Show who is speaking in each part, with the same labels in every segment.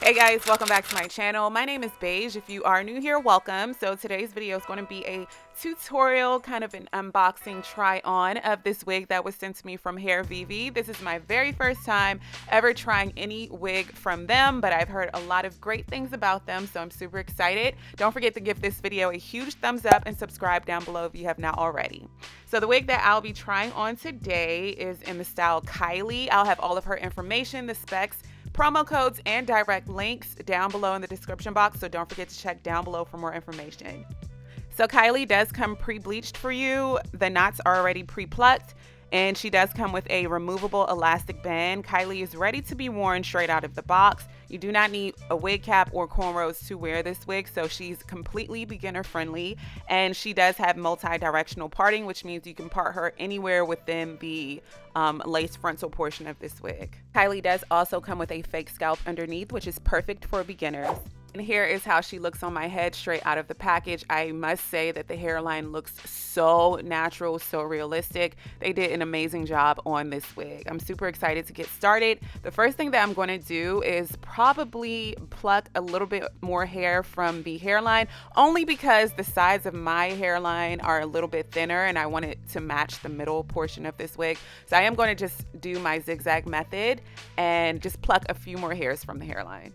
Speaker 1: Hey guys, welcome back to my channel. My name is Beige. If you are new here, welcome. So today's video is going to be a tutorial, kind of an unboxing try on of this wig that was sent to me from HAIRVIVI. This is my very first time ever trying any wig from them, but I've heard a lot of great things about them, so I'm super excited. Don't forget to give this video a huge thumbs up and subscribe down below if you have not already. So the wig that I'll be trying on today is in the style Kylie. I'll have all of her information, the specs, promo codes, and direct links down below in the description box, so don't forget to check down below for more information. So Kylie does come pre-bleached for you. The knots are already pre-plucked, and she does come with a removable elastic band. Kylie is ready to be worn straight out of the box. You do not need a wig cap or cornrows to wear this wig, so she's completely beginner friendly, and she does have multi-directional parting, which means you can part her anywhere within the lace frontal portion of this wig. Kylie does also come with a fake scalp underneath, which is perfect for beginners. And here is how she looks on my head straight out of the package. I must say that the hairline looks so natural, so realistic. They did an amazing job on this wig. I'm super excited to get started. The first thing that I'm going to do is probably pluck a little bit more hair from the hairline, only because the sides of my hairline are a little bit thinner and I want it to match the middle portion of this wig. So I am going to just do my zigzag method and just pluck a few more hairs from the hairline.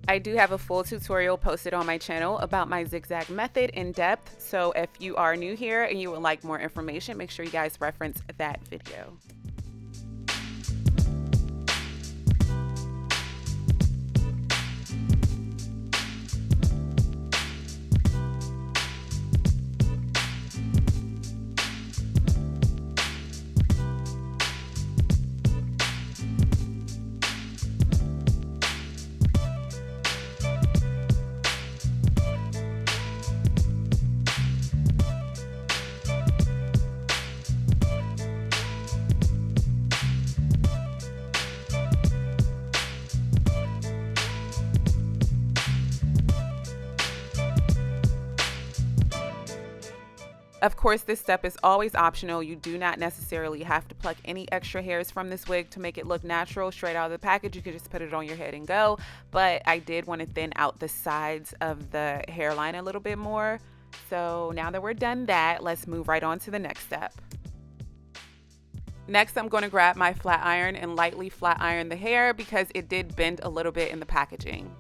Speaker 1: I do have a full tutorial posted on my channel about my zigzag method in depth, so if you are new here and you would like more information, make sure you guys reference that video. Of course, this step is always optional. You do not necessarily have to pluck any extra hairs from this wig to make it look natural straight out of the package. You could just put it on your head and go. But I did want to thin out the sides of the hairline a little bit more. So now that we're done that, let's move right on to the next step. Next, I'm going to grab my flat iron and lightly flat iron the hair because it did bend a little bit in the packaging.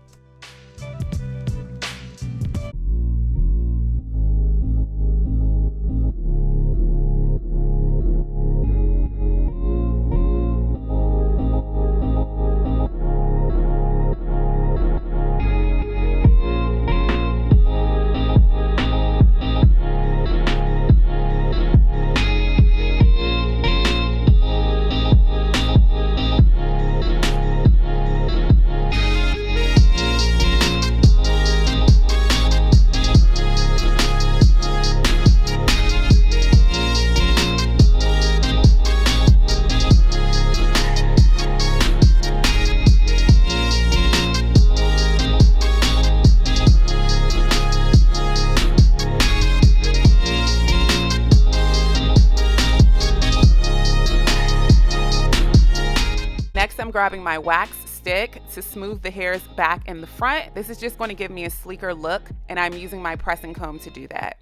Speaker 1: I'm grabbing my wax stick to smooth the hairs back in the front. This is just going to give me a sleeker look, and I'm using my pressing comb to do that.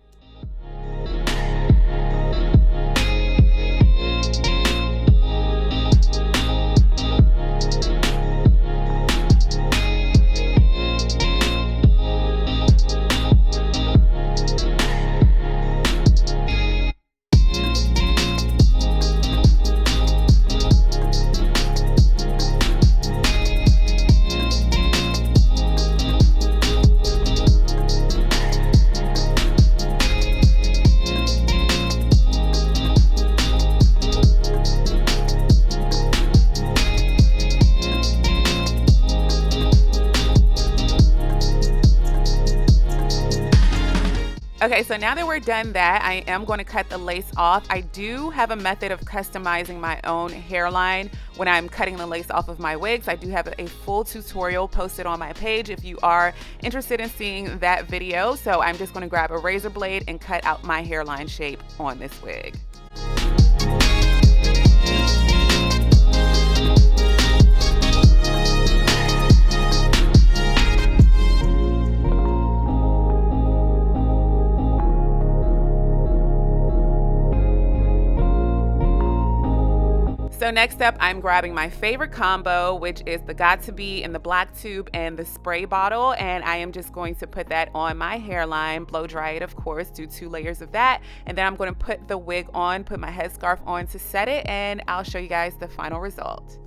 Speaker 1: Okay, so now that we're done that, I am going to cut the lace off. I do have a method of customizing my own hairline when I'm cutting the lace off of my wigs. I do have a full tutorial posted on my page if you are interested in seeing that video. So I'm just going to grab a razor blade and cut out my hairline shape on this wig. So next up, I'm grabbing my favorite combo, which is the Got To Be in the black tube and the spray bottle, and I am just going to put that on my hairline, blow dry it of course, do 2 layers of that, and then I'm going to put the wig on, put my headscarf on to set it, and I'll show you guys the final result.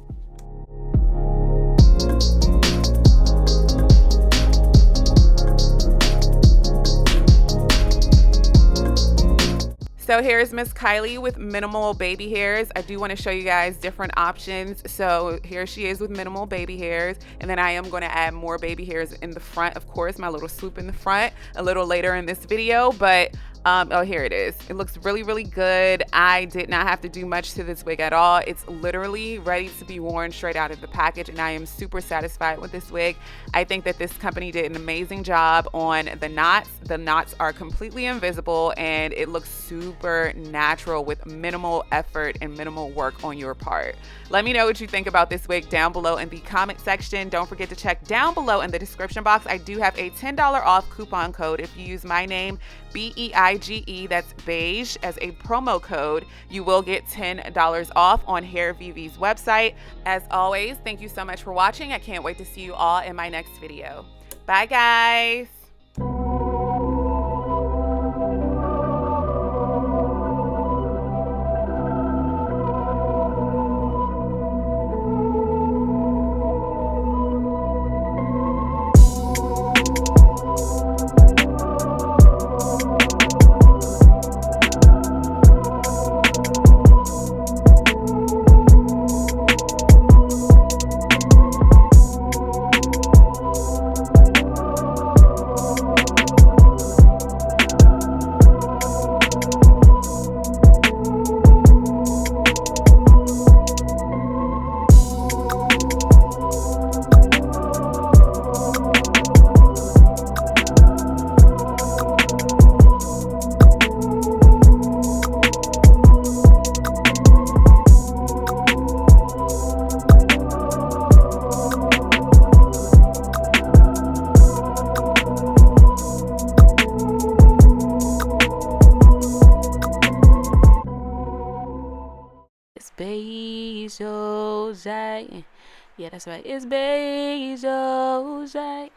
Speaker 1: So here's Miss Kylie with minimal baby hairs. I do want to show you guys different options. So here she is with minimal baby hairs, and then I am going to add more baby hairs in the front, of course, my little swoop in the front a little later in this video, but oh, here it is. It looks really, really good. I did not have to do much to this wig at all. It's literally ready to be worn straight out of the package, and I am super satisfied with this wig. I think that this company did an amazing job on the knots. The knots are completely invisible, and it looks super natural with minimal effort and minimal work on your part. Let me know what you think about this wig down below in the comment section. Don't forget to check down below in the description box. I do have a $10 off coupon code if you use my name, BEIGE, that's beige, as a promo code. You will get $10 off on HAIRVIVI's website. As always, thank you so much for watching. I can't wait to see you all in my next video. Bye, guys. It's beige, Ojai. Yeah, that's right. It's beige, Ojai.